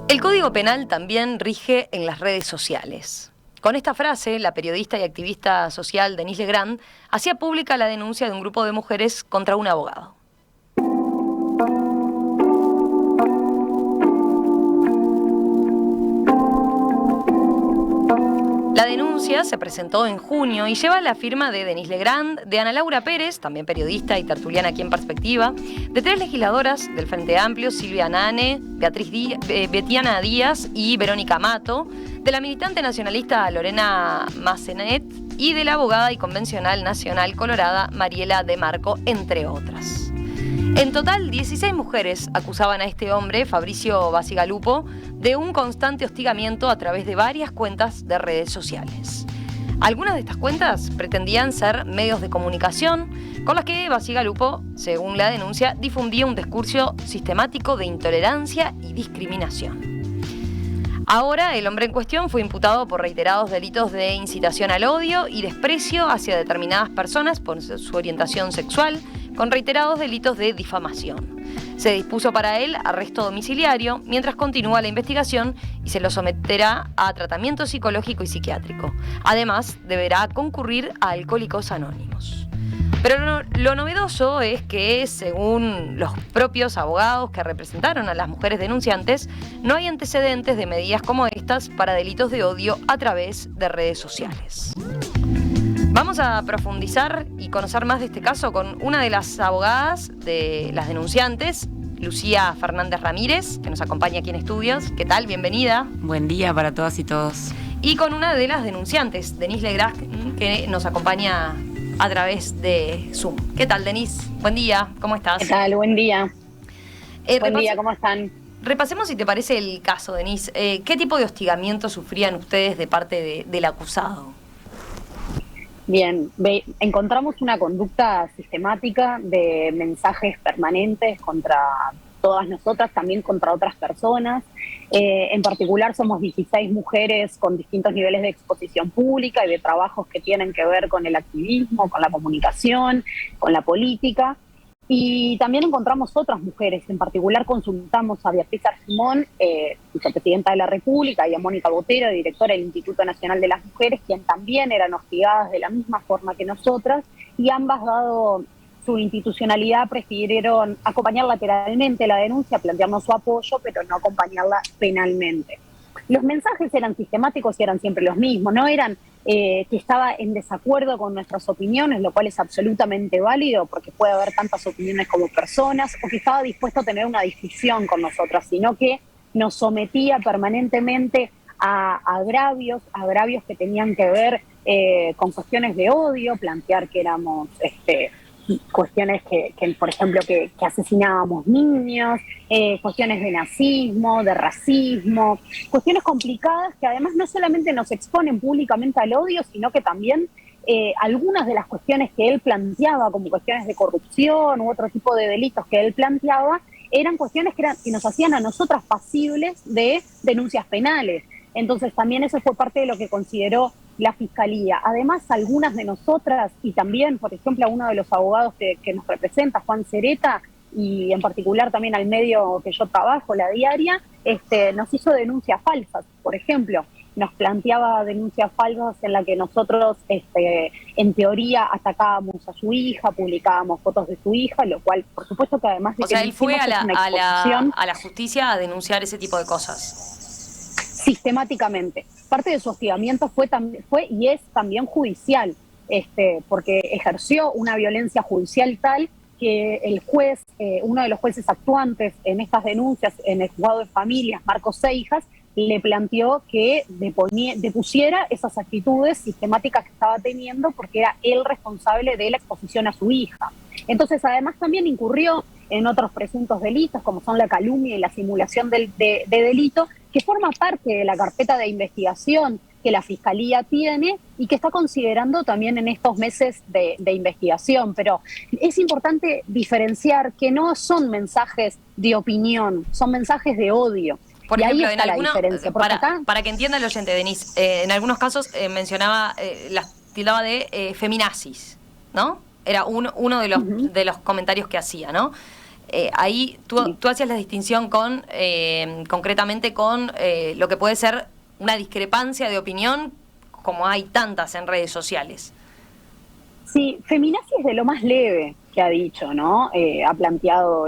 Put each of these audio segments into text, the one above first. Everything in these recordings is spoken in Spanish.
El Código Penal también rige en las redes sociales. Con esta frase, la periodista y activista social Denise Legrand hacía pública la denuncia de un grupo de mujeres contra un abogado. La denuncia se presentó en junio y lleva la firma de Denise Legrand, de Ana Laura Pérez, también periodista y tertuliana aquí en Perspectiva, de 3 legisladoras del Frente Amplio, Silvia Nane, Betiana Díaz y Verónica Mato, de la militante nacionalista Lorena Massenet y de la abogada y convencional nacional colorada Mariela De Marco, entre otras. En total, 16 mujeres acusaban a este hombre, Fabricio Bacigalupo, de un constante hostigamiento a través de varias cuentas de redes sociales. Algunas de estas cuentas pretendían ser medios de comunicación con las que Bacigalupo, según la denuncia, difundía un discurso sistemático de intolerancia y discriminación. Ahora, el hombre en cuestión fue imputado por reiterados delitos de incitación al odio y desprecio hacia determinadas personas por su orientación sexual, con reiterados delitos de difamación. Se dispuso para él arresto domiciliario mientras continúa la investigación y se lo someterá a tratamiento psicológico y psiquiátrico. Además, deberá concurrir a Alcohólicos Anónimos. Pero lo novedoso es que, según los propios abogados que representaron a las mujeres denunciantes, no hay antecedentes de medidas como estas para delitos de odio a través de redes sociales. Vamos a profundizar y conocer más de este caso con una de las abogadas de las denunciantes, Lucía Fernández Ramírez, que nos acompaña aquí en estudios. ¿Qué tal? Bienvenida. Buen día para todas y todos. Y con una de las denunciantes, Denise Legrand, que nos acompaña a través de Zoom. ¿Qué tal, Denise? Buen día, ¿cómo estás? ¿Qué tal? Buen día. Buen día, ¿cómo están? Repasemos, si te parece, el caso, Denise. ¿Qué tipo de hostigamiento sufrían ustedes de parte del acusado? Bien, encontramos una conducta sistemática de mensajes permanentes contra todas nosotras, también contra otras personas. En particular somos 16 mujeres con distintos niveles de exposición pública y de trabajos que tienen que ver con el activismo, con la comunicación, con la política. Y también encontramos otras mujeres, en particular consultamos a Beatriz Argimón, vicepresidenta de la República, y a Mónica Botero, directora del Instituto Nacional de las Mujeres, quien también eran hostigadas de la misma forma que nosotras, y ambas, dado su institucionalidad, prefirieron acompañar lateralmente la denuncia, plantearnos su apoyo, pero no acompañarla penalmente. Los mensajes eran sistemáticos y eran siempre los mismos, no eran que estaba en desacuerdo con nuestras opiniones, lo cual es absolutamente válido porque puede haber tantas opiniones como personas, o que estaba dispuesto a tener una discusión con nosotras, sino que nos sometía permanentemente a agravios que tenían que ver con cuestiones de odio, plantear que éramos cuestiones que por ejemplo, que asesinábamos niños, cuestiones de nazismo, de racismo, cuestiones complicadas que además no solamente nos exponen públicamente al odio, sino que también algunas de las cuestiones que él planteaba, como cuestiones de corrupción u otro tipo de delitos que él planteaba, eran cuestiones que nos hacían a nosotras pasibles de denuncias penales. Entonces también eso fue parte de lo que consideró la Fiscalía. Además, algunas de nosotras, y también, por ejemplo, a uno de los abogados que nos representa, Juan Cereta, y en particular también al medio que yo trabajo, La Diaria, nos hizo denuncias falsas. Por ejemplo, nos planteaba denuncias falsas en las que nosotros, en teoría, atacábamos a su hija, publicábamos fotos de su hija, lo cual, por supuesto que además de que él fue a la justicia a denunciar ese tipo de cosas. Sistemáticamente. Parte de su hostigamiento fue y es también judicial, porque ejerció una violencia judicial tal que el juez, uno de los jueces actuantes en estas denuncias en el juzgado de familias, Marcos Seijas, le planteó que depusiera esas actitudes sistemáticas que estaba teniendo porque era él responsable de la exposición a su hija. Entonces, además, también incurrió en otros presuntos delitos, como son la calumnia y la simulación de delito, que forma parte de la carpeta de investigación que la Fiscalía tiene y que está considerando también en estos meses de investigación. Pero es importante diferenciar que no son mensajes de opinión, son mensajes de odio. Por y ejemplo, ahí está la diferencia. Para que entienda el oyente, Denise, en algunos casos mencionaba, las tildaba de feminazis, ¿no? Era uno de los comentarios que hacía, ¿no? Ahí tú hacías la distinción con, concretamente con lo que puede ser una discrepancia de opinión, como hay tantas en redes sociales. Sí, feminazi es de lo más leve que ha dicho, ¿no? Ha planteado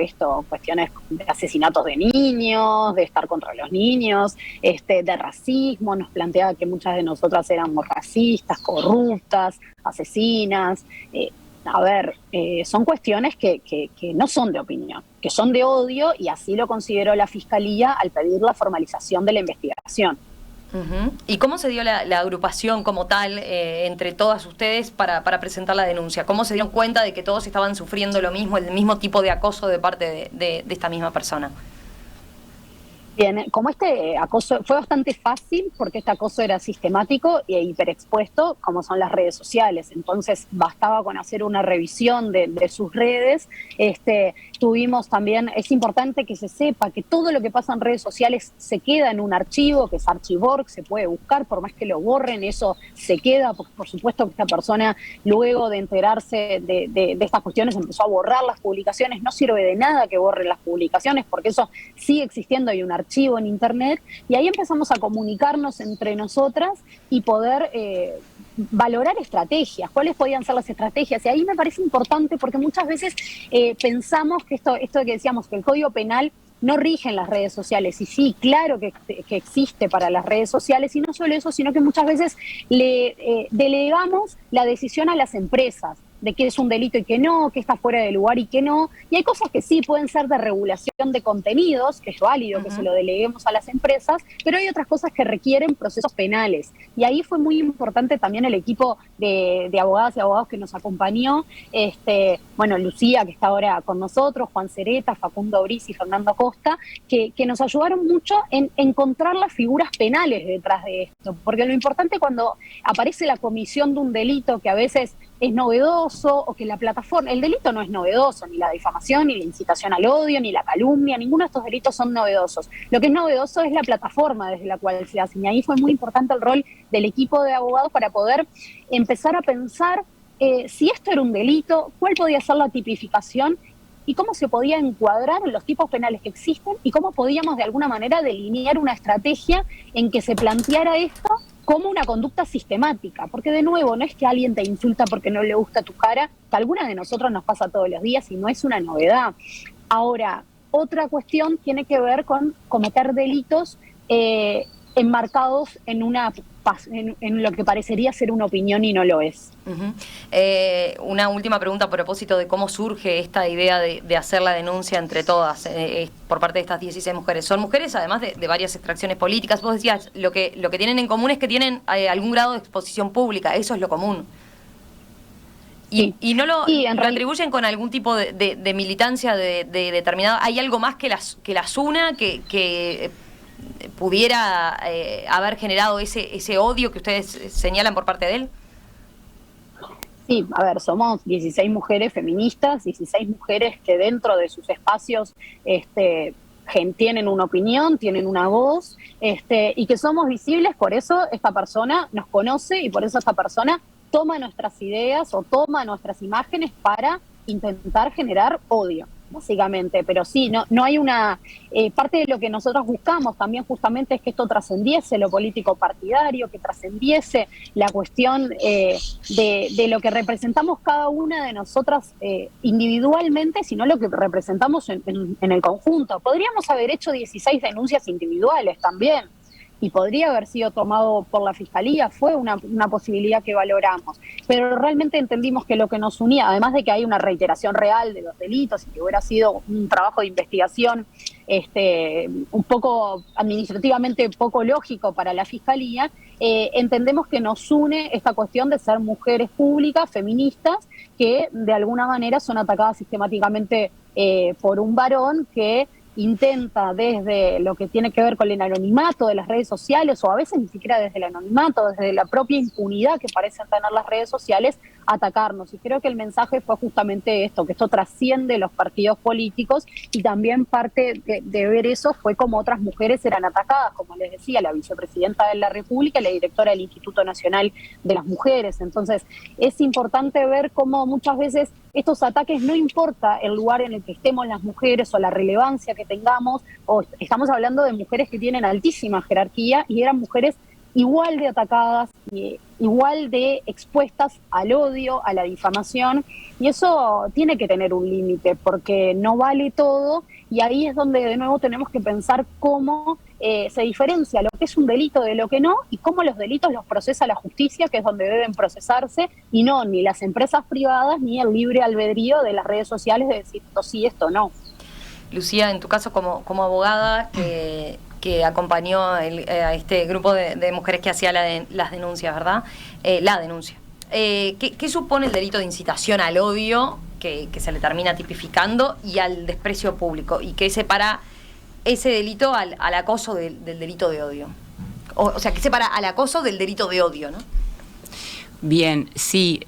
cuestiones de asesinatos de niños, de estar contra los niños, de racismo, nos plantea que muchas de nosotras éramos racistas, corruptas, asesinas. Son cuestiones que no son de opinión, que son de odio, y así lo consideró la Fiscalía al pedir la formalización de la investigación. Uh-huh. ¿Y cómo se dio la agrupación como tal entre todas ustedes para presentar la denuncia? ¿Cómo se dieron cuenta de que todos estaban sufriendo lo mismo, el mismo tipo de acoso de parte de esta misma persona? Bien, como este acoso fue bastante fácil, porque este acoso era sistemático e hiperexpuesto, como son las redes sociales. Entonces bastaba con hacer una revisión de sus redes. Tuvimos también, es importante que se sepa que todo lo que pasa en redes sociales se queda en un archivo, que es Archive.org, se puede buscar, por más que lo borren, eso se queda, porque por supuesto que esta persona, luego de enterarse de estas cuestiones, empezó a borrar las publicaciones. No sirve de nada que borren las publicaciones, porque eso sigue existiendo, hay un archivo en internet, y ahí empezamos a comunicarnos entre nosotras y poder valorar estrategias, cuáles podían ser las estrategias. Y ahí me parece importante, porque muchas veces pensamos que esto de que decíamos que el Código Penal no rige en las redes sociales, y sí, claro que existe para las redes sociales, y no solo eso, sino que muchas veces le delegamos la decisión a las empresas de qué es un delito y qué no, qué está fuera de lugar y qué no. Y hay cosas que sí pueden ser de regulación de contenidos, que es válido que se lo deleguemos a las empresas, pero hay otras cosas que requieren procesos penales. Y ahí fue muy importante también el equipo de abogadas y abogados que nos acompañó. Lucía, que está ahora con nosotros, Juan Cereta, Facundo Briz y Fernando Costa, que nos ayudaron mucho en encontrar las figuras penales detrás de esto. Porque lo importante cuando aparece la comisión de un delito que a veces es novedoso, o que la plataforma, el delito no es novedoso, ni la difamación, ni la incitación al odio, ni la calumnia, ninguno de estos delitos son novedosos. Lo que es novedoso es la plataforma desde la cual se hacen, y ahí fue muy importante el rol del equipo de abogados para poder empezar a pensar si esto era un delito, cuál podía ser la tipificación, y cómo se podía encuadrar en los tipos penales que existen, y cómo podíamos de alguna manera delinear una estrategia en que se planteara esto como una conducta sistemática, porque de nuevo, no es que alguien te insulta porque no le gusta tu cara, que a alguna de nosotros nos pasa todos los días y no es una novedad. Ahora, otra cuestión tiene que ver con cometer delitos enmarcados en lo que parecería ser una opinión y no lo es. Uh-huh. Una última pregunta a propósito de cómo surge esta idea de hacer la denuncia entre todas por parte de estas 16 mujeres. Son mujeres además de varias extracciones políticas. Vos decías, lo que tienen en común es que tienen algún grado de exposición pública, eso es lo común. Y no lo atribuyen con algún tipo de militancia de determinada. ¿Hay algo más que las una que pudiera haber generado ese odio que ustedes señalan por parte de él? Sí, somos 16 mujeres feministas, 16 mujeres que dentro de sus espacios tienen una opinión, tienen una voz, y que somos visibles. Por eso esta persona nos conoce, y por eso esta persona toma nuestras ideas o toma nuestras imágenes para intentar generar odio, básicamente. Pero sí, no hay una parte de lo que nosotros buscamos también justamente es que esto trascendiese lo político partidario, que trascendiese la cuestión de lo que representamos cada una de nosotras individualmente, sino lo que representamos en el conjunto. Podríamos haber hecho 16 denuncias individuales también, y podría haber sido tomado por la Fiscalía, fue una posibilidad que valoramos, pero realmente entendimos que lo que nos unía, además de que hay una reiteración real de los delitos y que hubiera sido un trabajo de investigación un poco administrativamente poco lógico para la Fiscalía, entendemos que nos une esta cuestión de ser mujeres públicas, feministas, que de alguna manera son atacadas sistemáticamente por un varón que intenta, desde lo que tiene que ver con el anonimato de las redes sociales, o a veces ni siquiera desde el anonimato, desde la propia impunidad que parecen tener las redes sociales, atacarnos. Y creo que el mensaje fue justamente esto, que esto trasciende los partidos políticos, y también parte de ver eso fue como otras mujeres eran atacadas, como les decía, la vicepresidenta de la República y la directora del Instituto Nacional de las Mujeres. Entonces, es importante ver cómo muchas veces estos ataques, no importa el lugar en el que estemos las mujeres o la relevancia que tengamos, o estamos hablando de mujeres que tienen altísima jerarquía y eran mujeres igual de atacadas, igual de expuestas al odio, a la difamación, y eso tiene que tener un límite porque no vale todo, y ahí es donde de nuevo tenemos que pensar cómo se diferencia lo que es un delito de lo que no, y cómo los delitos los procesa la justicia, que es donde deben procesarse, y no ni las empresas privadas ni el libre albedrío de las redes sociales de decir esto sí, esto no. Lucía, en tu caso como abogada que acompañó a este grupo de mujeres que hacía las denuncias, ¿verdad? La denuncia. ¿Qué supone el delito de incitación al odio que se le termina tipificando y al desprecio público? ¿Y qué separa ese delito al acoso del delito de odio? O sea, ¿qué separa al acoso del delito de odio, no? Bien, sí.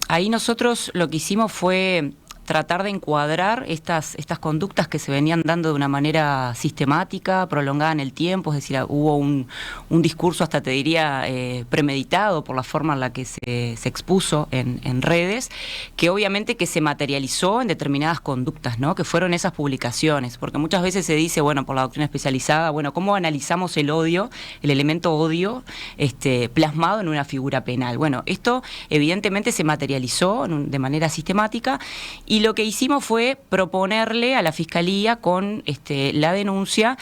Ahí nosotros lo que hicimos fue tratar de encuadrar estas conductas que se venían dando de una manera sistemática, prolongada en el tiempo, es decir, hubo un discurso, hasta te diría, premeditado por la forma en la que se expuso en redes, que obviamente que se materializó en determinadas conductas, ¿no? Que fueron esas publicaciones, porque muchas veces se dice, bueno, por la doctrina especializada, bueno, ¿cómo analizamos el odio, el elemento odio, plasmado en una figura penal? Bueno, esto evidentemente se materializó de manera sistemática, y lo que hicimos fue proponerle a la Fiscalía con la denuncia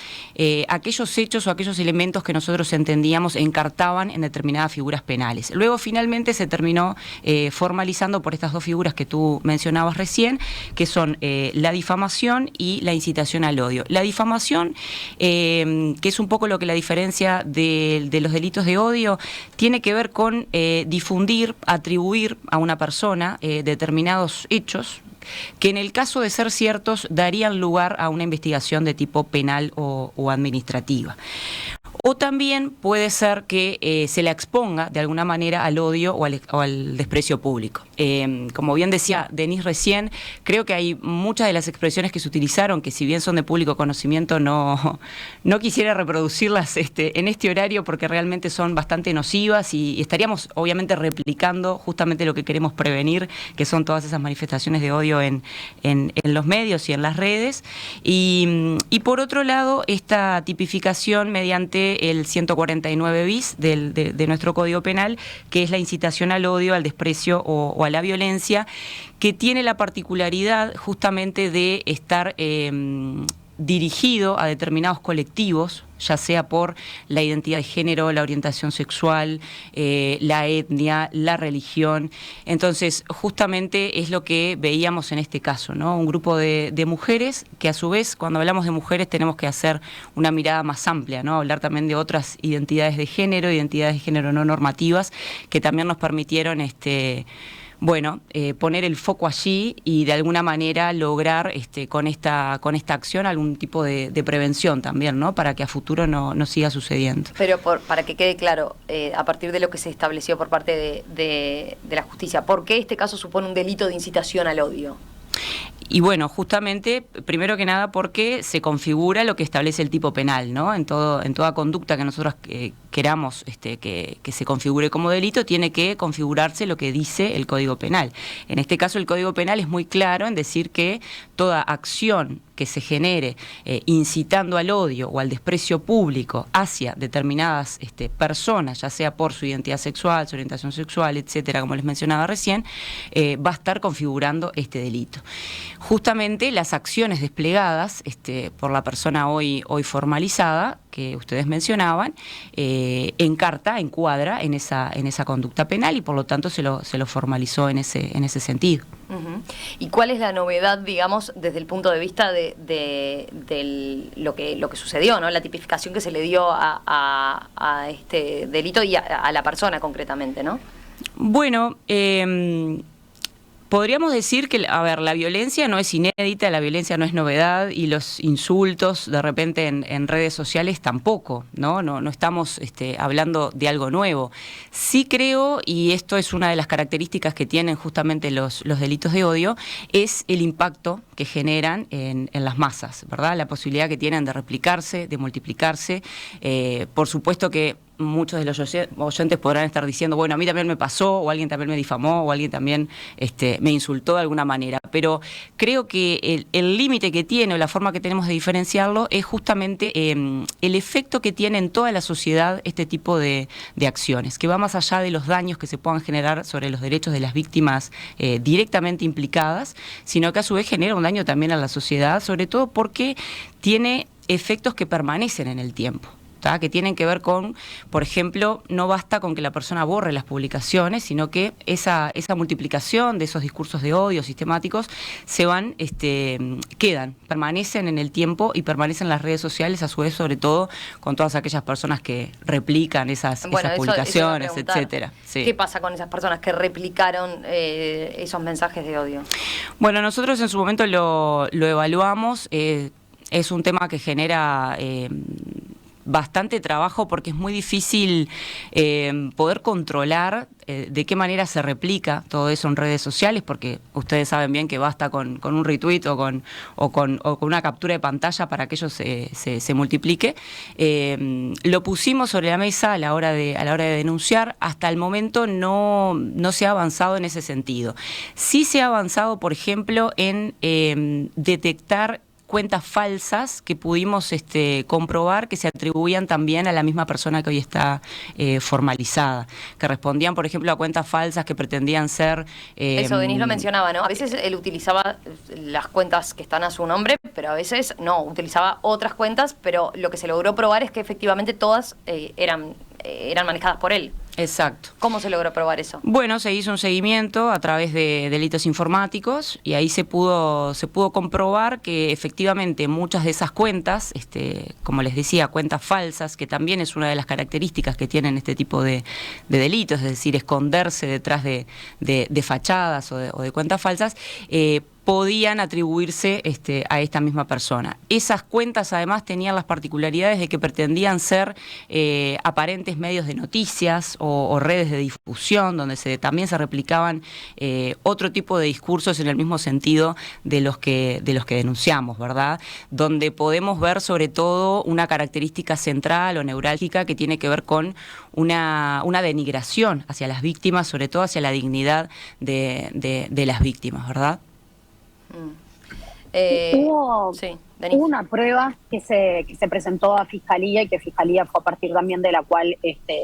aquellos hechos o aquellos elementos que nosotros entendíamos encartaban en determinadas figuras penales. Luego finalmente se terminó formalizando por estas dos figuras que tú mencionabas recién, que son la difamación y la incitación al odio. La difamación, que es un poco lo que la diferencia de los delitos de odio, tiene que ver con difundir, atribuir a una persona determinados hechos que en el caso de ser ciertos darían lugar a una investigación de tipo penal o administrativa. O también puede ser que se la exponga de alguna manera al odio o al desprecio público. Como bien decía Denise recién, creo que hay muchas de las expresiones que se utilizaron, que si bien son de público conocimiento, no quisiera reproducirlas en este horario porque realmente son bastante nocivas y estaríamos obviamente replicando justamente lo que queremos prevenir, que son todas esas manifestaciones de odio en los medios y en las redes. Y por otro lado, esta tipificación mediante el 149 bis de nuestro Código Penal, que es la incitación al odio, al desprecio o a la violencia, que tiene la particularidad justamente de estar dirigido a determinados colectivos, ya sea por la identidad de género, la orientación sexual, la etnia, la religión. Entonces, justamente es lo que veíamos en este caso, ¿no? Un grupo de mujeres que, a su vez, cuando hablamos de mujeres tenemos que hacer una mirada más amplia, ¿no? Hablar también de otras identidades de género no normativas, que también nos permitieron poner el foco allí y de alguna manera lograr con esta acción algún tipo de prevención también, ¿no? Para que a futuro no siga sucediendo. Pero para que quede claro, a partir de lo que se estableció por parte de la justicia, ¿por qué este caso supone un delito de incitación al odio? Y bueno, justamente, primero que nada, porque se configura lo que establece el tipo penal, ¿no? En toda conducta que nosotros queramos que se configure como delito, tiene que configurarse lo que dice el Código Penal. En este caso, el Código Penal es muy claro en decir que toda acción que se genere incitando al odio o al desprecio público hacia determinadas personas, ya sea por su identidad sexual, su orientación sexual, etcétera, como les mencionaba recién, va a estar configurando este delito. Justamente las acciones desplegadas por la persona hoy formalizada, que ustedes mencionaban, encuadra en esa conducta penal y por lo tanto se lo formalizó en ese sentido. Uh-huh. ¿Y cuál es la novedad, digamos, desde el punto de vista de lo que sucedió, ¿no? La tipificación que se le dio a este delito y a la persona concretamente, ¿no? Bueno, Podríamos decir que, a ver, la violencia no es inédita, la violencia no es novedad y los insultos de repente en redes sociales tampoco, ¿no? No estamos hablando de algo nuevo. Sí creo, y esto es una de las características que tienen justamente los delitos de odio, es el impacto que generan en las masas, ¿verdad? La posibilidad que tienen de replicarse, de multiplicarse. Por supuesto que muchos de los oyentes podrán estar diciendo, bueno, a mí también me pasó, o alguien también me difamó, o alguien también me insultó de alguna manera, pero creo que el límite que tiene, o la forma que tenemos de diferenciarlo, es justamente el efecto que tiene en toda la sociedad este tipo de acciones, que va más allá de los daños que se puedan generar sobre los derechos de las víctimas directamente implicadas, sino que a su vez genera un daño también a la sociedad, sobre todo porque tiene efectos que permanecen en el tiempo, que tienen que ver con, por ejemplo, no basta con que la persona borre las publicaciones, sino que esa multiplicación de esos discursos de odio sistemáticos se van, quedan, permanecen en el tiempo y permanecen en las redes sociales, a su vez, sobre todo, con todas aquellas personas que replican esas publicaciones, etcétera. Sí. ¿Qué pasa con esas personas que replicaron esos mensajes de odio? Bueno, nosotros en su momento lo evaluamos, es un tema que genera bastante trabajo porque es muy difícil poder controlar de qué manera se replica todo eso en redes sociales, porque ustedes saben bien que basta con un retweet o con una captura de pantalla para que ello se multiplique. Lo pusimos sobre la mesa a la hora de denunciar. Hasta el momento no se ha avanzado en ese sentido. Sí se ha avanzado, por ejemplo, en detectar cuentas falsas que pudimos comprobar que se atribuían también a la misma persona que hoy está formalizada, que respondían, por ejemplo, a cuentas falsas que pretendían ser... Eso, Denis lo mencionaba, ¿no? A veces él utilizaba las cuentas que están a su nombre, pero a veces no, utilizaba otras cuentas, pero lo que se logró probar es que efectivamente todas eran manejadas por él. Exacto. ¿Cómo se logró probar eso? Bueno, se hizo un seguimiento a través de delitos informáticos y ahí se pudo comprobar que efectivamente muchas de esas cuentas, como les decía, cuentas falsas, que también es una de las características que tienen este tipo de delitos, es decir, esconderse detrás de fachadas o de cuentas falsas, podían atribuirse a esta misma persona. Esas cuentas además tenían las particularidades de que pretendían ser aparentes medios de noticias o redes de difusión, donde también se replicaban otro tipo de discursos en el mismo sentido de los que denunciamos, ¿verdad? Donde podemos ver sobre todo una característica central o neurálgica que tiene que ver con una denigración hacia las víctimas, sobre todo hacia la dignidad de las víctimas, ¿verdad? Hubo una prueba que se presentó a Fiscalía y que Fiscalía fue a partir también de la cual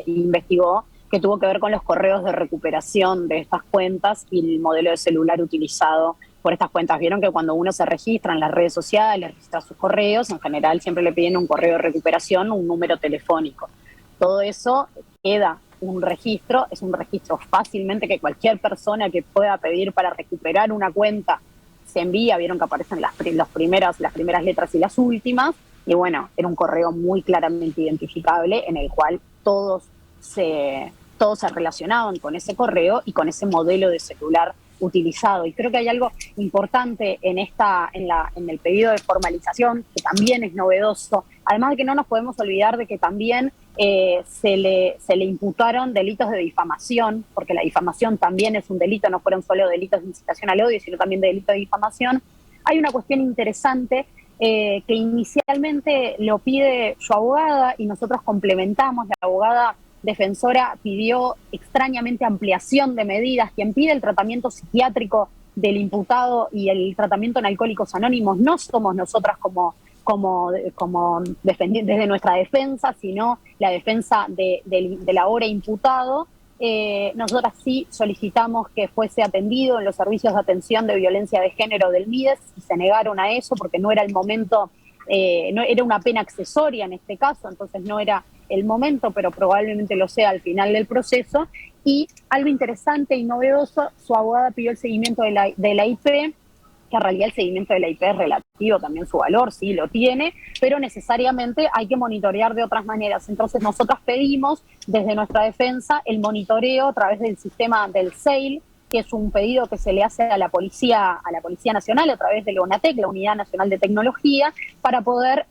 investigó, que tuvo que ver con los correos de recuperación de estas cuentas y el modelo de celular utilizado por estas cuentas. Vieron que cuando uno se registra en las redes sociales, registra sus correos, en general siempre le piden un correo de recuperación, un número telefónico. Todo eso queda un registro, es un registro fácilmente que cualquier persona que pueda pedir para recuperar una cuenta se envía. Vieron que aparecen las primeras letras y las últimas, y bueno, era un correo muy claramente identificable en el cual todos se relacionaban con ese correo y con ese modelo de celular utilizado. Y creo que hay algo importante en el pedido de formalización, que también es novedoso, además de que no nos podemos olvidar de que también se le imputaron delitos de difamación, porque la difamación también es un delito, no fueron solo delitos de incitación al odio, sino también delitos de difamación. Hay una cuestión interesante que inicialmente lo pide su abogada y nosotros complementamos. La abogada defensora pidió extrañamente ampliación de medidas. Quien pide el tratamiento psiquiátrico del imputado y el tratamiento en Alcohólicos Anónimos no somos nosotras como desde nuestra defensa, sino la defensa del ahora imputado. Nosotras sí solicitamos que fuese atendido en los servicios de atención de violencia de género del MIDES y se negaron a eso porque no era el momento, no era una pena accesoria en este caso, entonces no era el momento, pero probablemente lo sea al final del proceso. Y algo interesante y novedoso, su abogada pidió el seguimiento de la IP, que en realidad el seguimiento de la IP es relativo, también su valor, sí lo tiene, pero necesariamente hay que monitorear de otras maneras. Entonces nosotros pedimos desde nuestra defensa el monitoreo a través del sistema del SEIL, que es un pedido que se le hace a la Policía Nacional a través de la UNATEC, la Unidad Nacional de Tecnología, para poder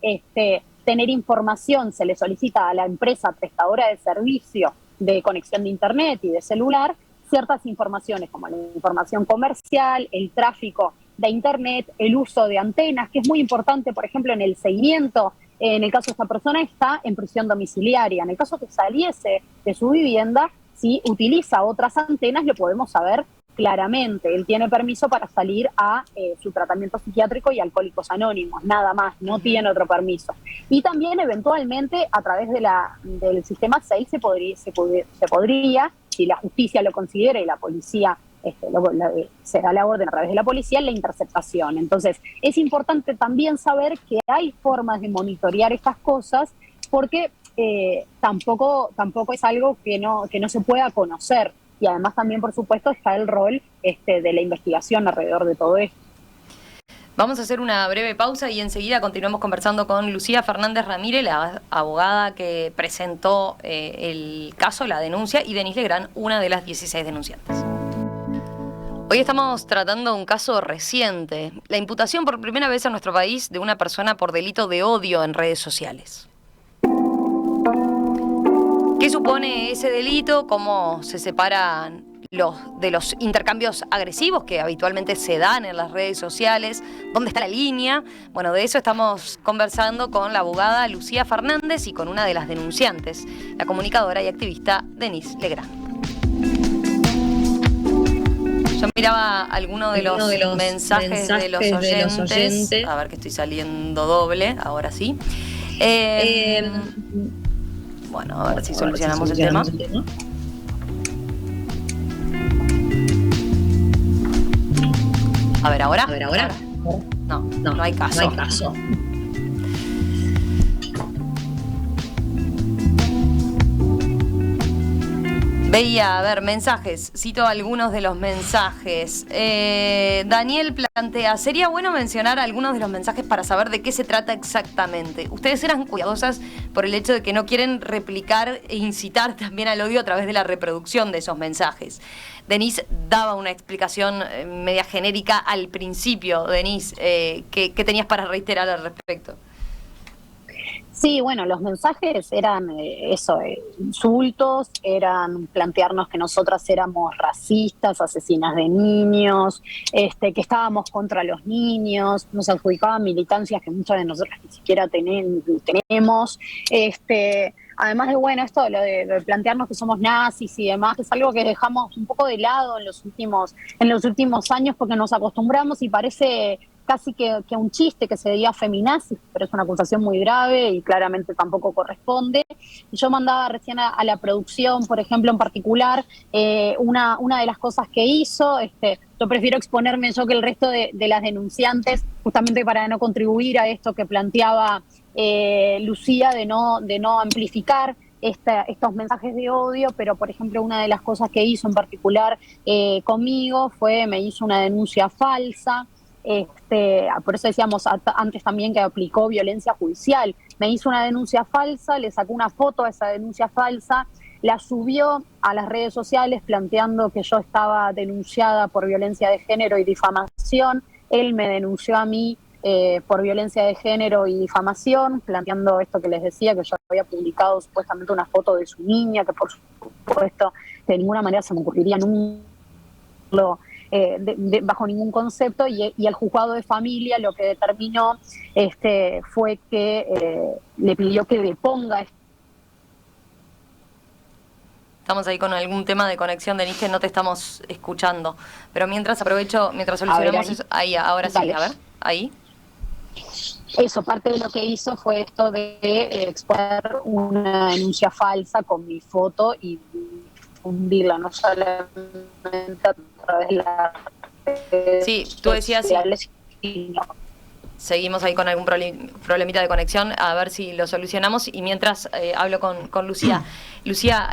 tener información. Se le solicita a la empresa prestadora de servicio de conexión de Internet y de celular ciertas informaciones, como la información comercial, el tráfico de Internet, el uso de antenas, que es muy importante, por ejemplo, en el seguimiento. En el caso de esta persona está en prisión domiciliaria. En el caso que saliese de su vivienda, si utiliza otras antenas, lo podemos saber claramente. Él tiene permiso para salir a su tratamiento psiquiátrico y Alcohólicos Anónimos, nada más, no tiene otro permiso. Y también, eventualmente, a través del sistema 6 se podría, si la justicia lo considera y la policía se da la orden a través de la policía, la interceptación. Entonces, es importante también saber que hay formas de monitorear estas cosas, porque tampoco es algo que no se pueda conocer. Y además también, por supuesto, está el rol de la investigación alrededor de todo esto. Vamos a hacer una breve pausa y enseguida continuamos conversando con Lucía Fernández Ramírez, la abogada que presentó el caso, la denuncia, y Denise Legrand, una de las 16 denunciantes. Hoy estamos tratando un caso reciente, la imputación por primera vez en nuestro país de una persona por delito de odio en redes sociales. ¿Qué supone ese delito? ¿Cómo se separan de los intercambios agresivos que habitualmente se dan en las redes sociales? ¿Dónde está la línea? Bueno, de eso estamos conversando con la abogada Lucía Fernández y con una de las denunciantes, la comunicadora y activista Denise Legrand. Yo miraba algunos de los mensajes de los oyentes. A ver, que estoy saliendo doble, ahora sí. Bueno, a ver si solucionamos el tema. A ver, ¿ahora? No hay caso. Veía, a ver, mensajes, cito algunos de los mensajes. Daniel plantea, sería bueno mencionar algunos de los mensajes para saber de qué se trata exactamente. Ustedes eran cuidadosas por el hecho de que no quieren replicar e incitar también al odio a través de la reproducción de esos mensajes. Denise daba una explicación media genérica al principio. Denise, ¿qué tenías para reiterar al respecto? Sí, bueno, los mensajes eran insultos, eran plantearnos que nosotras éramos racistas, asesinas de niños, que estábamos contra los niños, nos adjudicaban militancias que muchas de nosotras ni siquiera tenemos. Además de, bueno, esto de plantearnos que somos nazis y demás, es algo que dejamos un poco de lado en los últimos años, porque nos acostumbramos y parece casi que un chiste que se diga feminazis, pero es una acusación muy grave y claramente tampoco corresponde. Y yo mandaba recién a la producción, por ejemplo, en particular, una de las cosas que hizo, yo prefiero exponerme yo que el resto de las denunciantes, justamente para no contribuir a esto que planteaba Lucía, de no amplificar estos mensajes de odio, pero por ejemplo una de las cosas que hizo en particular conmigo me hizo una denuncia falsa. Por eso decíamos antes también que aplicó violencia judicial. Me hizo una denuncia falsa, le sacó una foto a esa denuncia falsa, la subió a las redes sociales planteando que yo estaba denunciada por violencia de género y difamación. Él me denunció a mí por violencia de género y difamación, planteando esto que les decía, que yo había publicado supuestamente una foto de su niña, que por supuesto de ninguna manera se me ocurriría nunca bajo ningún concepto, y el juzgado de familia lo que determinó fue que le pidió que deponga. Estamos ahí con algún tema de conexión, Denise, que no te estamos escuchando, pero mientras solucionamos eso, ahí, ahora sí, a ver, ahí. Eso, parte de lo que hizo fue esto de exponer una denuncia falsa con mi foto y difundirla, no solamente a través de las redes sociales, sino... Seguimos ahí con algún problemita de conexión, a ver si lo solucionamos. Y mientras hablo con Lucía. Lucía,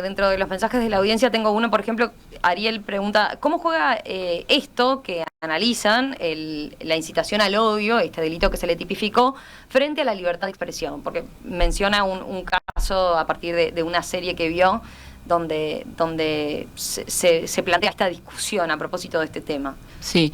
dentro de los mensajes de la audiencia tengo uno, por ejemplo, Ariel pregunta, ¿cómo juega esto que analizan, la incitación al odio, este delito que se le tipificó, frente a la libertad de expresión? Porque menciona un caso a partir de una serie que vio donde se plantea esta discusión a propósito de este tema. Sí,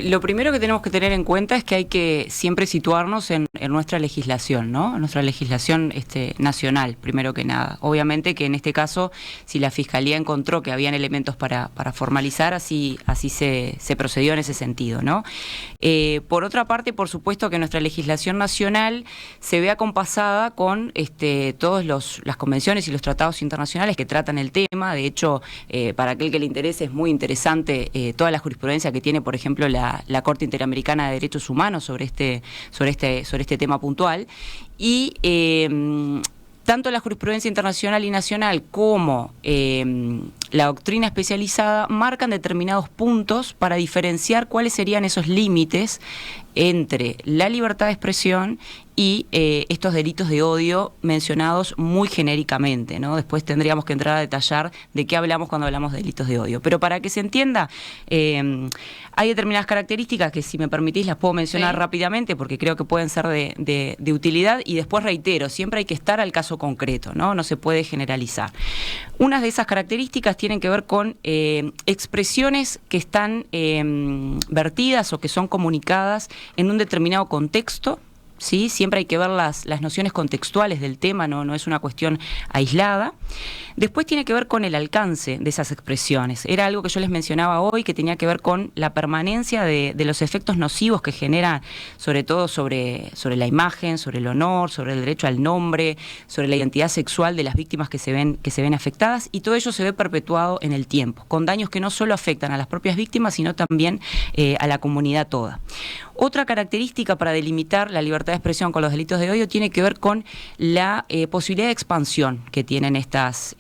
lo primero que tenemos que tener en cuenta es que hay que siempre situarnos en nuestra legislación, ¿no? En nuestra legislación nacional, primero que nada. Obviamente que en este caso, si la Fiscalía encontró que habían elementos para formalizar, así se procedió en ese sentido, ¿no? Por otra parte, por supuesto que nuestra legislación nacional se ve acompasada con todas las convenciones y los tratados internacionales que tratan el tema. De hecho, para aquel que le interese, es muy interesante toda la jurisprudencia que tiene, por ejemplo, la Corte Interamericana de Derechos Humanos sobre este tema puntual. Y tanto la jurisprudencia internacional y nacional como la doctrina especializada marcan determinados puntos para diferenciar cuáles serían esos límites entre la libertad de expresión y estos delitos de odio mencionados muy genéricamente, ¿no? Después tendríamos que entrar a detallar de qué hablamos cuando hablamos de delitos de odio. Pero para que se entienda, hay determinadas características que, si me permitís, las puedo mencionar rápidamente porque creo que pueden ser de utilidad, y después reitero, siempre hay que estar al caso concreto, ¿no? No se puede generalizar. Unas de esas características tienen que ver con expresiones que están vertidas o que son comunicadas en un determinado contexto. ¿Sí? Siempre hay que ver las nociones contextuales del tema, no es una cuestión aislada. Después tiene que ver con el alcance de esas expresiones. Era algo que yo les mencionaba hoy, que tenía que ver con la permanencia de los efectos nocivos que genera, sobre todo sobre la imagen, sobre el honor, sobre el derecho al nombre, sobre la identidad sexual de las víctimas que se ven afectadas, y todo ello se ve perpetuado en el tiempo, con daños que no solo afectan a las propias víctimas, sino también a la comunidad toda. Otra característica para delimitar la libertad de expresión con los delitos de odio tiene que ver con la posibilidad de expansión que tienen estas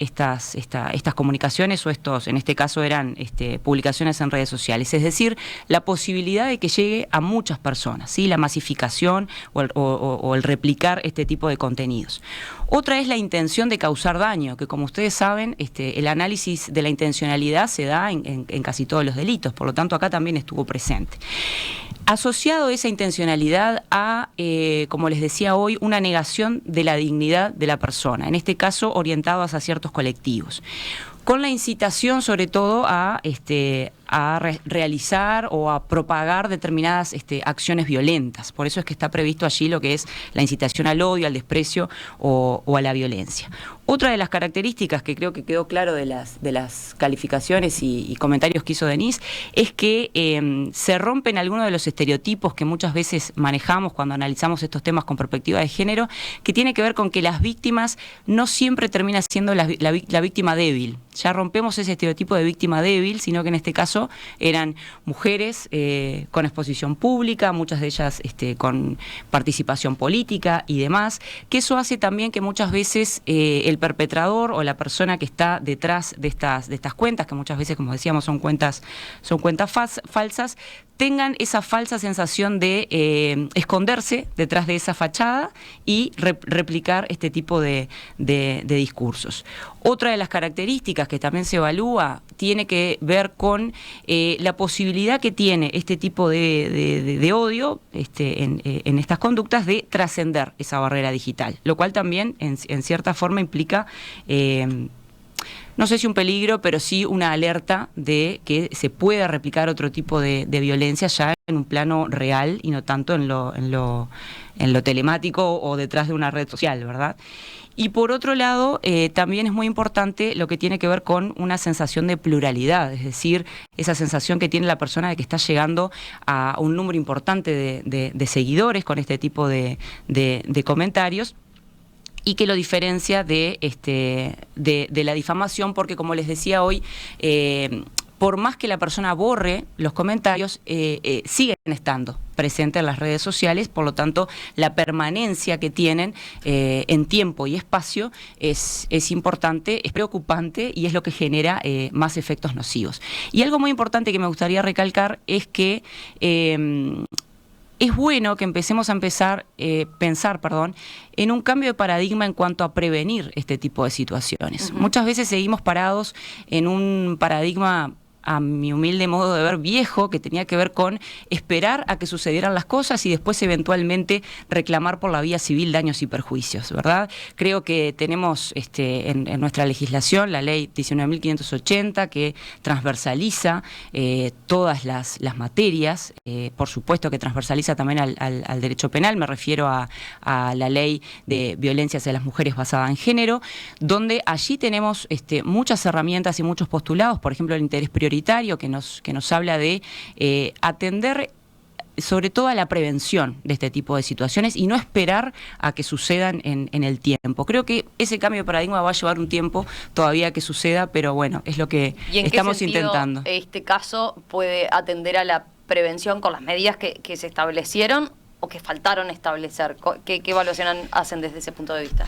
comunicaciones, o en este caso eran publicaciones en redes sociales, es decir, la posibilidad de que llegue a muchas personas, ¿sí? La masificación o el replicar este tipo de contenidos. Otra es la intención de causar daño, que, como ustedes saben, el análisis de la intencionalidad se da en casi todos los delitos, por lo tanto acá también estuvo presente. Asociado esa intencionalidad a, como les decía hoy, una negación de la dignidad de la persona, en este caso orientado hacia ciertos colectivos, con la incitación sobre todo a realizar o a propagar determinadas acciones violentas. Por eso es que está previsto allí lo que es la incitación al odio, al desprecio o a la violencia. Otra de las características que creo que quedó claro de las calificaciones y comentarios que hizo Denise es que se rompen algunos de los estereotipos que muchas veces manejamos cuando analizamos estos temas con perspectiva de género, que tiene que ver con que las víctimas no siempre terminan siendo la víctima débil. Ya rompemos ese estereotipo de víctima débil, sino que en este caso eran mujeres con exposición pública, muchas de ellas con participación política y demás, que eso hace también que muchas veces el perpetrador o la persona que está detrás de estas cuentas, que muchas veces, como decíamos, son cuentas falsas, tengan esa falsa sensación de esconderse detrás de esa fachada y replicar este tipo de discursos. Otra de las características que también se evalúa tiene que ver con la posibilidad que tiene este tipo de odio en estas conductas de trascender esa barrera digital, lo cual también en cierta forma implica no sé si un peligro, pero sí una alerta de que se pueda replicar otro tipo de violencia ya en un plano real y no tanto en lo telemático o detrás de una red social, ¿verdad? Y por otro lado, también es muy importante lo que tiene que ver con una sensación de pluralidad, es decir, esa sensación que tiene la persona de que está llegando a un número importante de seguidores con este tipo de comentarios, y que lo diferencia de la difamación, porque, como les decía hoy, por más que la persona borre los comentarios, siguen estando presentes en las redes sociales, por lo tanto, la permanencia que tienen en tiempo y espacio es importante, es preocupante y es lo que genera más efectos nocivos. Y algo muy importante que me gustaría recalcar es que es bueno que empecemos a pensar en un cambio de paradigma en cuanto a prevenir este tipo de situaciones. Muchas veces seguimos parados en un paradigma a mi humilde modo de ver, viejo, que tenía que ver con esperar a que sucedieran las cosas y después eventualmente reclamar por la vía civil daños y perjuicios, ¿verdad? Creo que tenemos en nuestra legislación la ley 19.580 que transversaliza todas las materias, por supuesto que transversaliza también al derecho penal, me refiero a la ley de violencia hacia las mujeres basada en género, donde allí tenemos muchas herramientas y muchos postulados, por ejemplo el interés prioritario que nos habla de atender sobre todo a la prevención de este tipo de situaciones y no esperar a que sucedan en el tiempo. Creo que ese cambio de paradigma va a llevar un tiempo todavía que suceda, pero bueno, es lo que estamos intentando. ¿Este caso puede atender a la prevención con las medidas que se establecieron o que faltaron establecer? ¿Qué evaluación hacen desde ese punto de vista?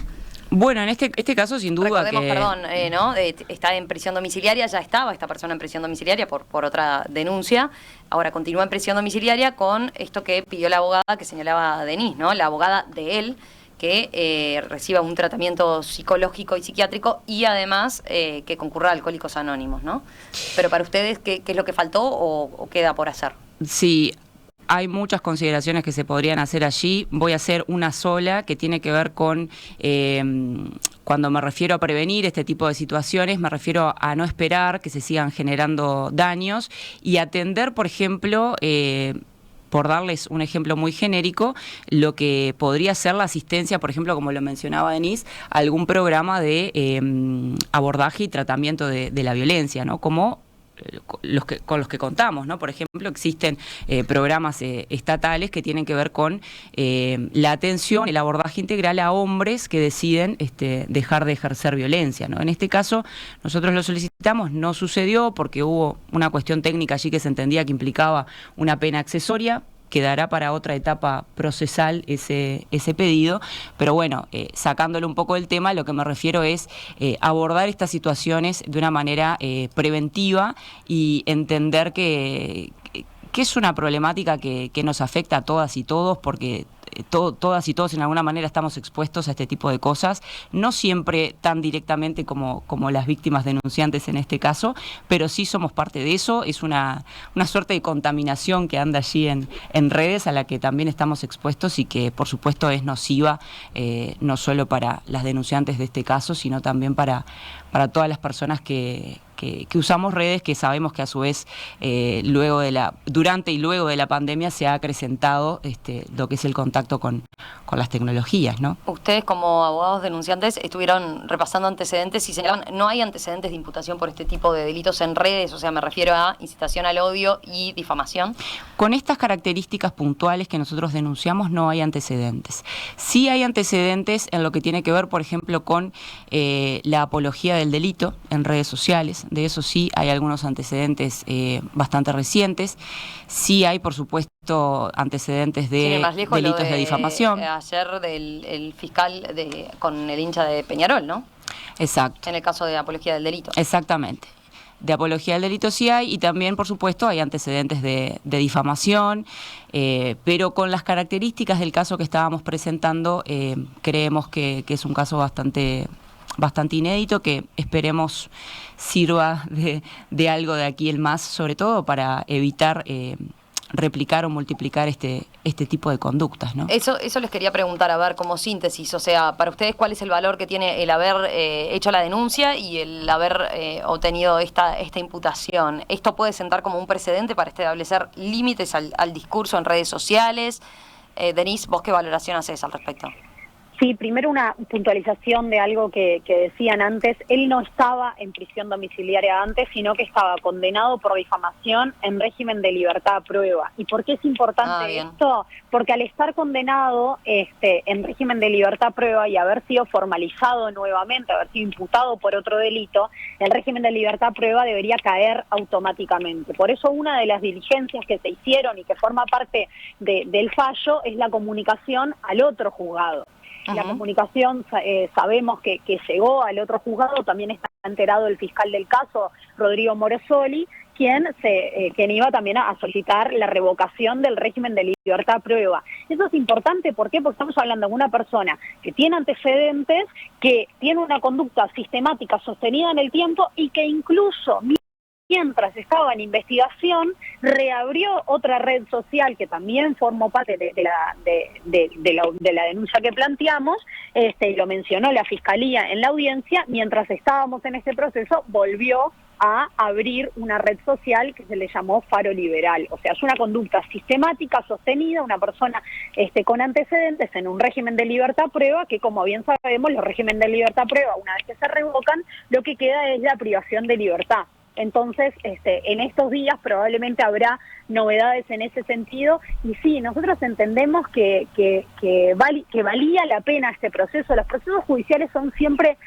Bueno, en este caso sin duda Recordemos, perdón, ¿no? Está en prisión domiciliaria, ya estaba esta persona en prisión domiciliaria por otra denuncia, ahora continúa en prisión domiciliaria con esto que pidió la abogada que señalaba Denise, ¿no? La abogada de él, que reciba un tratamiento psicológico y psiquiátrico y además que concurra a Alcohólicos Anónimos, ¿no? Pero para ustedes, ¿qué es lo que faltó o queda por hacer? Sí. Hay muchas consideraciones que se podrían hacer allí. Voy a hacer una sola que tiene que ver con, cuando me refiero a prevenir este tipo de situaciones, me refiero a no esperar que se sigan generando daños y atender, por ejemplo, por darles un ejemplo muy genérico, lo que podría ser la asistencia, por ejemplo, como lo mencionaba Denise, a algún programa de abordaje y tratamiento de la violencia, ¿no? Como con los que contamos, ¿no? Por ejemplo, existen programas estatales que tienen que ver con la atención, el abordaje integral a hombres que deciden dejar de ejercer violencia, ¿no? En este caso, nosotros lo solicitamos, no sucedió porque hubo una cuestión técnica allí que se entendía que implicaba una pena accesoria. Quedará para otra etapa procesal ese pedido, pero bueno, sacándole un poco del tema, lo que me refiero es abordar estas situaciones de una manera preventiva y entender que es una problemática que nos afecta a todas y todos, porque todas y todos en alguna manera estamos expuestos a este tipo de cosas, no siempre tan directamente como las víctimas denunciantes en este caso, pero sí somos parte de eso. Es una suerte de contaminación que anda allí en redes a la que también estamos expuestos y que por supuesto es nociva, no solo para las denunciantes de este caso, sino también para todas las personas que usamos redes, que sabemos que a su vez durante y luego de la pandemia se ha acrecentado lo que es el contacto con las tecnologías, ¿no? Ustedes como abogados denunciantes estuvieron repasando antecedentes y señalaban, no hay antecedentes de imputación por este tipo de delitos en redes, o sea, me refiero a incitación al odio y difamación. Con estas características puntuales que nosotros denunciamos no hay antecedentes. Sí hay antecedentes en lo que tiene que ver, por ejemplo, con la apología del delito en redes sociales. De eso sí hay algunos antecedentes bastante recientes. Sí hay, por supuesto, antecedentes de delitos de difamación. Ayer el fiscal con el hincha de Peñarol, ¿no? Exacto. En el caso de apología del delito. Exactamente. De apología del delito sí hay, y también, por supuesto, hay antecedentes de difamación, pero con las características del caso que estábamos presentando, creemos que es un caso bastante inédito, que esperemos sirva de algo de aquí en más, sobre todo para evitar replicar o multiplicar este tipo de conductas, ¿no? Eso les quería preguntar, a ver, como síntesis, o sea, para ustedes, ¿cuál es el valor que tiene el haber hecho la denuncia y el haber obtenido esta imputación? ¿Esto puede sentar como un precedente para establecer límites al discurso en redes sociales? Denise, ¿vos qué valoración haces al respecto? Sí, primero una puntualización de algo que decían antes. Él no estaba en prisión domiciliaria antes, sino que estaba condenado por difamación en régimen de libertad a prueba. ¿Y por qué es importante esto? Porque al estar condenado en régimen de libertad a prueba y haber sido formalizado nuevamente, haber sido imputado por otro delito, el régimen de libertad a prueba debería caer automáticamente. Por eso una de las diligencias que se hicieron y que forma parte del fallo es la comunicación al otro juzgado. La comunicación sabemos que llegó al otro juzgado, también está enterado el fiscal del caso, Rodrigo Morosoli, quien iba también a solicitar la revocación del régimen de libertad a prueba. Eso es importante, ¿por qué? Porque estamos hablando de una persona que tiene antecedentes, que tiene una conducta sistemática sostenida en el tiempo y que incluso mientras estaba en investigación, reabrió otra red social que también formó parte de la denuncia que planteamos, y lo mencionó la Fiscalía en la audiencia. Mientras estábamos en este proceso, volvió a abrir una red social que se le llamó Faro Liberal. O sea, es una conducta sistemática, sostenida, una persona con antecedentes en un régimen de libertad prueba, que como bien sabemos, los regímenes de libertad prueba, una vez que se revocan, lo que queda es la privación de libertad. Entonces, en estos días probablemente habrá novedades en ese sentido, y sí, nosotros entendemos que valía la pena este proceso. Los procesos judiciales son siempre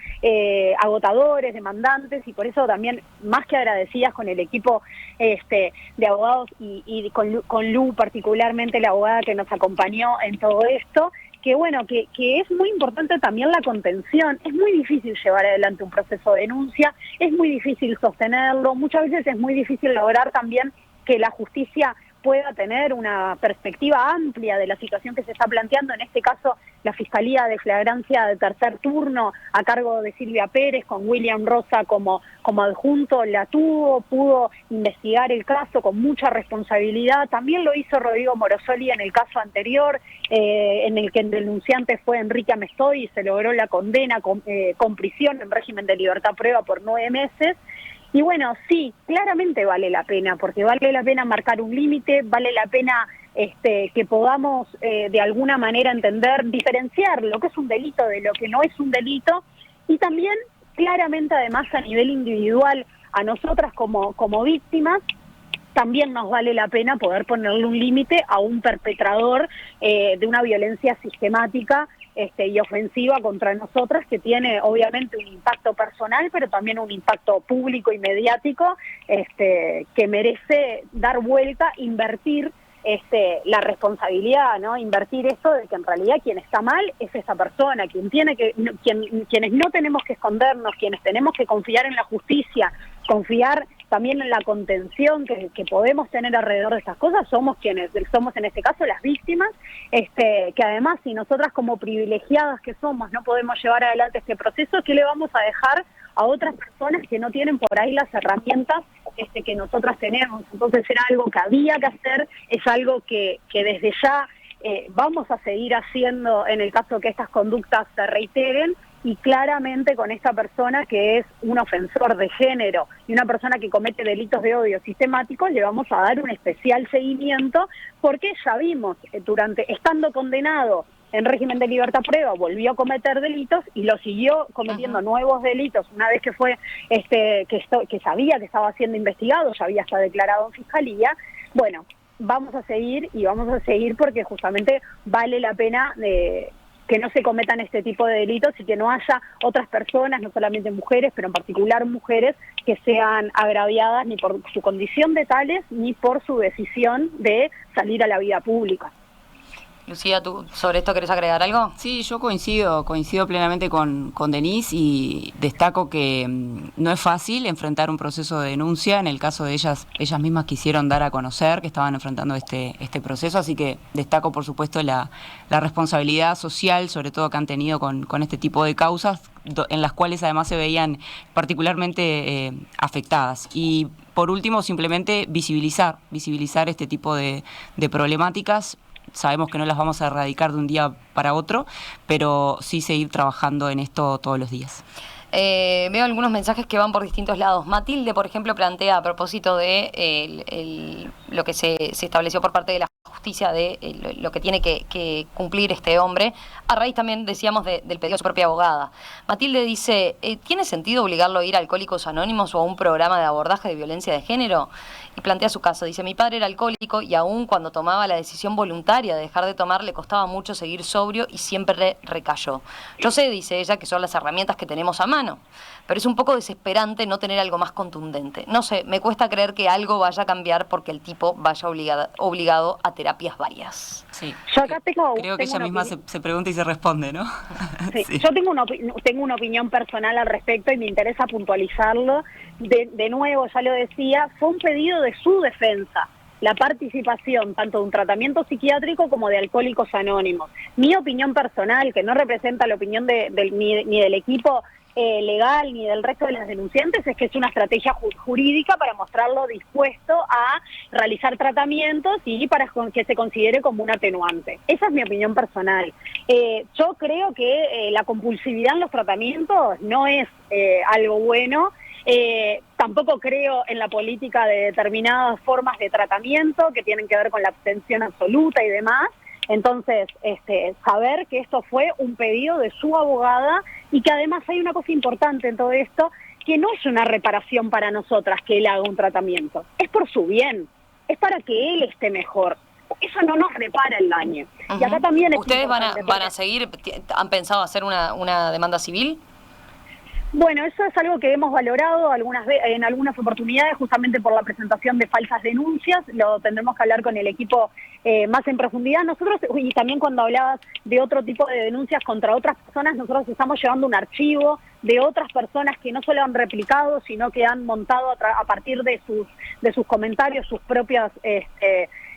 agotadores, demandantes, y por eso también, más que agradecidas con el equipo de abogados y con Lu, particularmente la abogada que nos acompañó en todo esto, que bueno, que es muy importante también la contención. Es muy difícil llevar adelante un proceso de denuncia, es muy difícil sostenerlo, muchas veces es muy difícil lograr también que la justicia pueda tener una perspectiva amplia de la situación que se está planteando. En este caso, la Fiscalía de Flagrancia de tercer turno, a cargo de Silvia Pérez, con William Rosa como adjunto, pudo investigar el caso con mucha responsabilidad. También lo hizo Rodrigo Morosoli en el caso anterior, en el que el denunciante fue Enrique Amestoy, y se logró la condena con prisión en régimen de libertad prueba por 9 meses. Y bueno, sí, claramente vale la pena, porque vale la pena marcar un límite, vale la pena que podamos de alguna manera entender, diferenciar lo que es un delito de lo que no es un delito, y también claramente además a nivel individual, a nosotras como víctimas, también nos vale la pena poder ponerle un límite a un perpetrador de una violencia sistemática y ofensiva contra nosotras, que tiene obviamente un impacto personal, pero también un impacto público y mediático, que merece dar vuelta, invertir la responsabilidad, ¿no? Invertir esto de que en realidad quien está mal es esa persona, quienes no tenemos que escondernos, quienes tenemos que confiar en la justicia, confiar también en la contención que podemos tener alrededor de estas cosas, somos en este caso las víctimas, que además, si nosotras como privilegiadas que somos no podemos llevar adelante este proceso, ¿qué le vamos a dejar a otras personas que no tienen por ahí las herramientas que nosotras tenemos? Entonces era algo que había que hacer, es algo que desde ya vamos a seguir haciendo en el caso que estas conductas se reiteren, y claramente con esta persona que es un ofensor de género y una persona que comete delitos de odio sistemáticos, le vamos a dar un especial seguimiento, porque ya vimos, estando condenado en régimen de libertad prueba, volvió a cometer delitos y lo siguió cometiendo nuevos delitos una vez que fue que sabía que estaba siendo investigado, ya había estado declarado en fiscalía. Bueno, vamos a seguir porque justamente vale la pena que no se cometan este tipo de delitos y que no haya otras personas, no solamente mujeres, pero en particular mujeres, que sean agraviadas ni por su condición de tales ni por su decisión de salir a la vida pública. Lucía, ¿tú sobre esto querés agregar algo? Sí, yo coincido plenamente con Denise, y destaco que no es fácil enfrentar un proceso de denuncia. En el caso de ellas mismas quisieron dar a conocer que estaban enfrentando este proceso, así que destaco por supuesto la responsabilidad social, sobre todo que han tenido con este tipo de causas, en las cuales además se veían particularmente afectadas. Y por último, simplemente visibilizar este tipo de problemáticas. Sabemos que no las vamos a erradicar de un día para otro, pero sí seguir trabajando en esto todos los días. Veo algunos mensajes que van por distintos lados. Matilde, por ejemplo, plantea a propósito de lo que se estableció por parte de la justicia de lo que tiene que cumplir este hombre, a raíz también, decíamos, del pedido de su propia abogada. Matilde dice, ¿tiene sentido obligarlo a ir a Alcohólicos Anónimos o a un programa de abordaje de violencia de género? Y plantea su caso, dice, mi padre era alcohólico y aún cuando tomaba la decisión voluntaria de dejar de tomar, le costaba mucho seguir sobrio y siempre recayó. Yo sé, dice ella, que son las herramientas que tenemos a mano, pero es un poco desesperante no tener algo más contundente. No sé, me cuesta creer que algo vaya a cambiar porque el tipo vaya obligado a terapias varias. Sí. Yo acá creo que ella misma se pregunta y se responde, ¿no? Sí. Sí. Yo tengo una opinión personal al respecto y me interesa puntualizarlo. De nuevo, ya lo decía, fue un pedido de su defensa la participación tanto de un tratamiento psiquiátrico como de Alcohólicos Anónimos. Mi opinión personal, que no representa la opinión ni del equipo legal ni del resto de las denunciantes, es que es una estrategia jurídica para mostrarlo dispuesto a realizar tratamientos y para que se considere como un atenuante. Esa es mi opinión personal. Yo creo que la compulsividad en los tratamientos no es algo bueno. Tampoco creo en la política de determinadas formas de tratamiento que tienen que ver con la abstención absoluta y demás. Entonces, saber que esto fue un pedido de su abogada y que además hay una cosa importante en todo esto, que no es una reparación para nosotras que él haga un tratamiento, es por su bien, es para que él esté mejor. Eso no nos repara el daño. Uh-huh. Y acá también ¿Ustedes van a seguir, han pensado hacer una demanda civil? Bueno, eso es algo que hemos valorado en algunas oportunidades, justamente por la presentación de falsas denuncias. Lo tendremos que hablar con el equipo más en profundidad. Nosotros, y también cuando hablabas de otro tipo de denuncias contra otras personas, nosotros estamos llevando un archivo de otras personas que no solo han replicado, sino que han montado a partir de sus comentarios, sus propios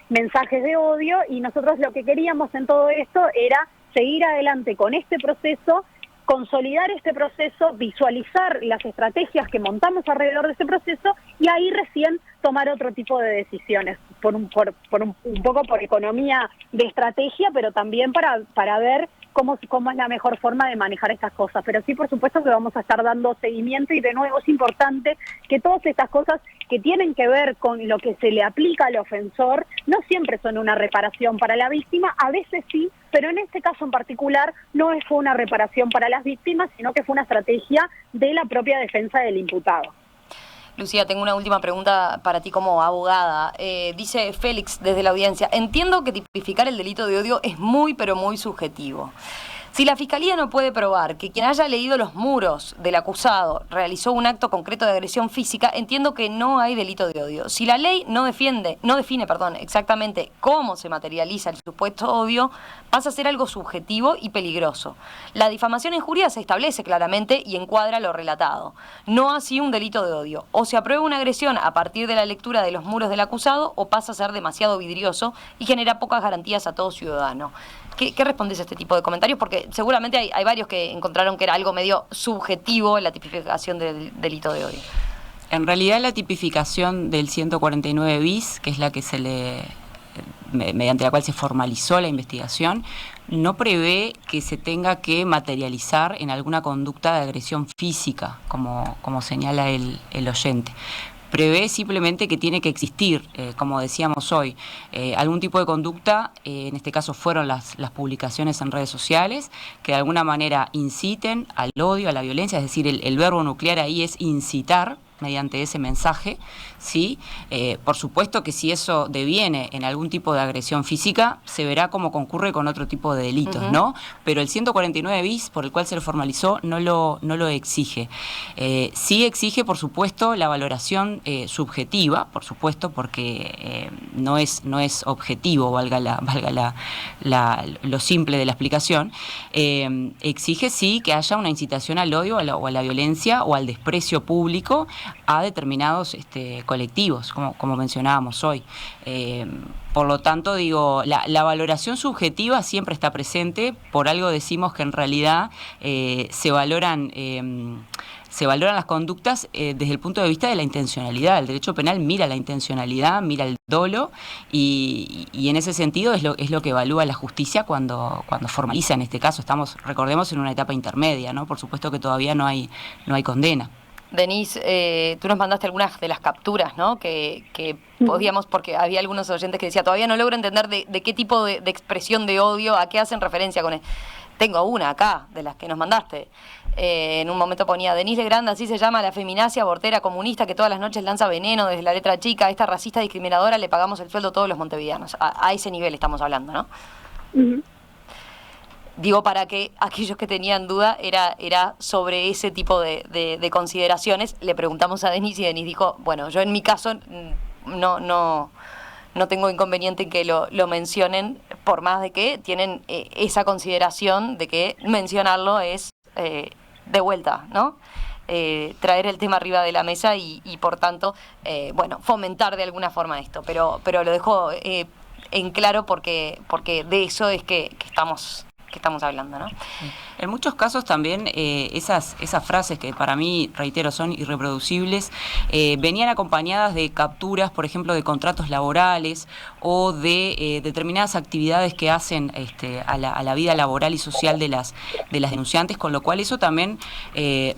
mensajes de odio, y nosotros lo que queríamos en todo esto era seguir adelante con este proceso, consolidar este proceso, visualizar las estrategias que montamos alrededor de este proceso y ahí recién tomar otro tipo de decisiones, un poco por economía de estrategia, pero también para ver cómo es la mejor forma de manejar estas cosas. Pero sí, por supuesto que vamos a estar dando seguimiento, y de nuevo es importante que todas estas cosas que tienen que ver con lo que se le aplica al ofensor no siempre son una reparación para la víctima, a veces sí, pero en este caso en particular no fue una reparación para las víctimas, sino que fue una estrategia de la propia defensa del imputado. Lucía, tengo una última pregunta para ti como abogada. Dice Félix desde la audiencia: entiendo que tipificar el delito de odio es muy, pero muy subjetivo. Si la Fiscalía no puede probar que quien haya leído los muros del acusado realizó un acto concreto de agresión física, entiendo que no hay delito de odio. Si la ley no define exactamente cómo se materializa el supuesto odio, pasa a ser algo subjetivo y peligroso. La difamación e injuria se establece claramente y encuadra lo relatado. No así un delito de odio. O se aprueba una agresión a partir de la lectura de los muros del acusado, o pasa a ser demasiado vidrioso y genera pocas garantías a todo ciudadano. ¿Qué respondes a este tipo de comentarios? Porque seguramente hay varios que encontraron que era algo medio subjetivo la tipificación del delito de odio. En realidad la tipificación del 149 bis, que es la que mediante la cual se formalizó la investigación, no prevé que se tenga que materializar en alguna conducta de agresión física, como señala el oyente. Prevé simplemente que tiene que existir, como decíamos hoy, algún tipo de conducta, en este caso fueron las publicaciones en redes sociales, que de alguna manera inciten al odio, a la violencia, es decir, el verbo nuclear ahí es incitar mediante ese mensaje, ¿sí? Por supuesto que si eso deviene en algún tipo de agresión física, se verá cómo concurre con otro tipo de delitos, uh-huh, ¿no? Pero el 149 bis, por el cual se lo formalizó, no lo exige. Sí exige, por supuesto, la valoración subjetiva, por supuesto, porque no es objetivo, valga lo simple de la explicación. Exige, sí, que haya una incitación al odio o a la violencia o al desprecio público a determinados colectivos, como mencionábamos hoy. Por lo tanto, digo, la valoración subjetiva siempre está presente. Por algo decimos que en realidad se valoran las conductas desde el punto de vista de la intencionalidad. El derecho penal mira la intencionalidad, mira el dolo, y en ese sentido es lo que evalúa la justicia cuando formaliza. En este caso estamos, recordemos, en una etapa intermedia, ¿no? Por supuesto que todavía no hay condena. Denise, tú nos mandaste algunas de las capturas, ¿no? Que podíamos, porque había algunos oyentes que decían, todavía no logro entender de qué tipo de expresión de odio, a qué hacen referencia con esto. Tengo una acá, de las que nos mandaste. En un momento ponía: Denise Legrand, así se llama la feminacia abortera comunista que todas las noches lanza veneno desde la letra chica. A esta racista discriminadora le pagamos el sueldo a todos los montevideanos. A ese nivel estamos hablando, ¿no? Uh-huh. Digo, para que aquellos que tenían duda, era sobre ese tipo de consideraciones. Le preguntamos a Denise y Denise dijo: bueno, yo en mi caso no tengo inconveniente en que lo mencionen, por más de que tienen esa consideración de que mencionarlo es de vuelta, ¿no? Traer el tema arriba de la mesa y por tanto, fomentar de alguna forma esto. Pero lo dejo en claro porque de eso es que que estamos hablando, ¿no? En muchos casos también esas frases que para mí, reitero, son irreproducibles, venían acompañadas de capturas, por ejemplo, de contratos laborales o de determinadas actividades que hacen a la vida laboral y social de las denunciantes, con lo cual eso también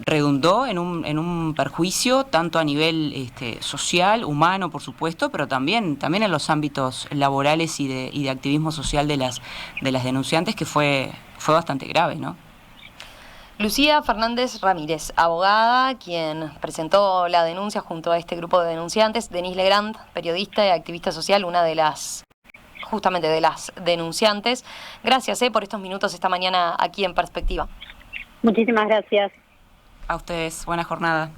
redundó en un perjuicio tanto a nivel social, humano, por supuesto, pero también en los ámbitos laborales y de activismo social de las denunciantes, que fue bastante grave, ¿no? Lucía Fernández Ramírez, abogada, quien presentó la denuncia junto a este grupo de denunciantes. Denise Legrand, periodista y activista social, una de las denunciantes. Gracias por estos minutos esta mañana aquí en Perspectiva. Muchísimas gracias. A ustedes, buena jornada.